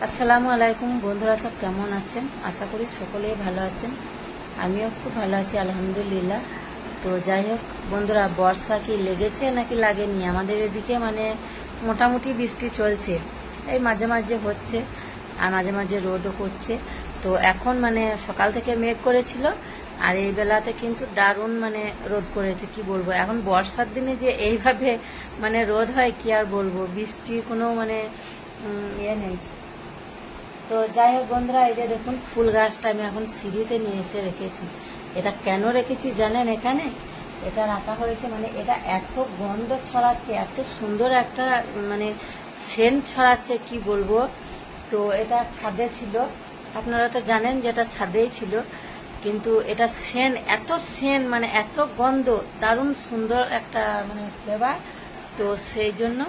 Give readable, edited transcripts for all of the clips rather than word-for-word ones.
আসসালামু আলাইকুম বন্ধুরা, সব কেমন আছেন? আশা করি সকলেই ভালো আছেন। আমিও খুব ভালো আছি আলহামদুলিল্লাহ। তো যাই হোক বন্ধুরা, বর্ষা কি লেগেছে নাকি লাগেনি? আমাদের এদিকে মানে মোটামুটি বৃষ্টি চলছে, এই মাঝে মাঝে হচ্ছে আর মাঝে মাঝে রোদও করছে। তো এখন মানে সকাল থেকে মেঘ করেছিল আর এই বেলাতে কিন্তু দারুণ মানে রোদ করেছে, কি বলবো। এখন বর্ষার দিনে যে এইভাবে মানে রোদ হয় কি আর বলবো, বৃষ্টির কোনো মানে ইয়ে নেই। তো যাই হোক বন্ধুরা, এই যে দেখুন ফুল গাছটা আমি এখন সিঁড়িতে নিয়ে এসে রেখেছি। এটা কেন রেখেছি জানেন? এখানে এটা রাখা হয়েছে মানে এটা এত গন্ধ ছড়াচ্ছে, এত সুন্দর একটা মানে সেন্ট ছড়াচ্ছে, কি বলবো। তো এটা ছাদে ছিল, আপনারা তো জানেন যে এটা ছাদেই ছিল, কিন্তু এটা সেন্ট, এত সেন্ট মানে এত গন্ধ, দারুণ সুন্দর একটা মানে ফ্লেভার। তো সেই জন্য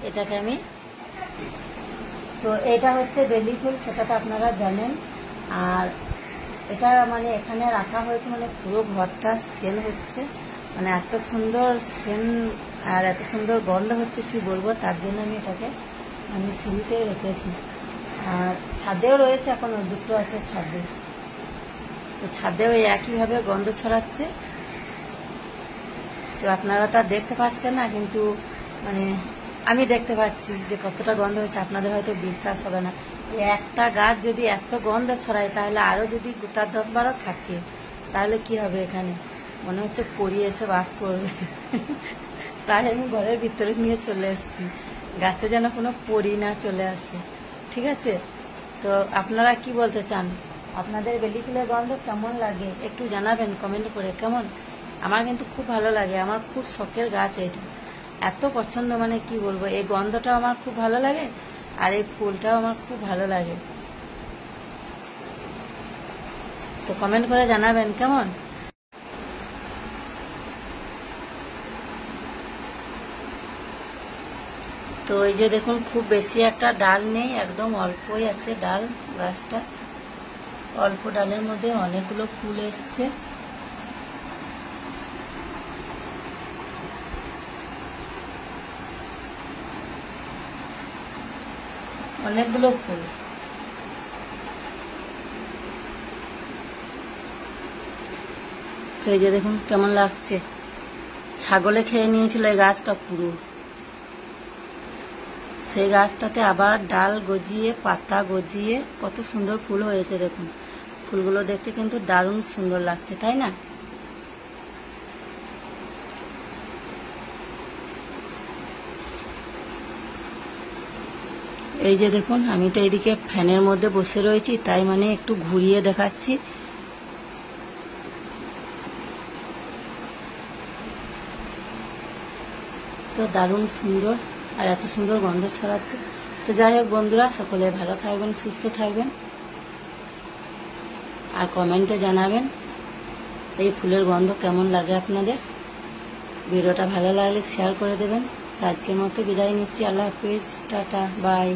এটাকে আমি, তো এটা হচ্ছে বেলি ফুল, সেটা তো আপনারা জানেন। আর এটা মানে এখানে রাখা হয়েছে মানে পুরো ঘরটা সেল হচ্ছে, মানে এত সুন্দর সেন আর এত সুন্দর গন্ধ হচ্ছে, কি বলবো। তার জন্য আমি সিঁড়িতে রেখেছি। আর ছাদেও রয়েছে, এখন দুটো আছে ছাদে। তো ছাদেও একইভাবে গন্ধ ছড়াচ্ছে। তো আপনারা তো দেখতে পাচ্ছেন না, কিন্তু মানে আমি দেখতে পাচ্ছি যে কতটা গন্ধ হয়েছে। আপনাদের হয়তো বিশ্বাস হবে না, একটা গাছ যদি এত গন্ধ ছড়ায় তাহলে আরো যদি গোটা 10-12 থাকে তাহলে কি হবে। এখানে মনে হচ্ছে পরি এসে বাস করবে। তাই আমি ঘরের ভিতরে নিয়ে চলে এসেছি, গাছে যেন কোনো পরি না চলে আসে। ঠিক আছে, তো আপনারা কি বলতে চান? আপনাদের বেলি ফুলের গন্ধ কেমন লাগে একটু জানাবেন কমেন্ট করে। কেমন? আমার কিন্তু খুব ভালো লাগে, আমার খুব শখের গাছ এটা, এত পছন্দ মানে কি বলবো। এই গন্ধটাও আমার খুব ভালো লাগে আর এই ফুলটাও আমার খুব ভালো লাগে। তো কমেন্ট করে জানাবেন কেমন। তো এই যে দেখুন, খুব বেশি একটা ডাল নেই, একদম অল্পই আছে ডাল। গাছটা অল্প ডালের মধ্যে অনেকগুলো ফুল এসছে। অনেকগুলো ফুল। তো এই যে দেখুন কেমন লাগছে, ছাগলে খেয়ে নিয়েছিল এই গাছটা পুরো। সেই গাছটাতে আবার ডাল গজিয়ে পাতা গজিয়ে কত সুন্দর ফুল হয়েছে দেখুন। ফুলগুলো দেখতে কিন্তু দারুণ সুন্দর লাগছে, তাই না? এই যে দেখুন, আমি তো এইদিকে ফ্যানের মধ্যে বসে রয়েছি, তাই মানে একটু ঘুরিয়ে দেখাচ্ছি। তো দারুণ সুন্দর আর এত সুন্দর গন্ধ ছড়াচ্ছে। তো যাই হোক বন্ধুরা, সকলে ভালো থাকবেন, সুস্থ থাকবেন আর কমেন্টে জানাবেন এই ফুলের গন্ধ কেমন লাগে আপনাদের। ভিডিওটা ভালো লাগলে শেয়ার করে দেবেন। আজকের মতো বিদায় নিচ্ছি। আল্লাহ হাফিজ, টাটা, বাই।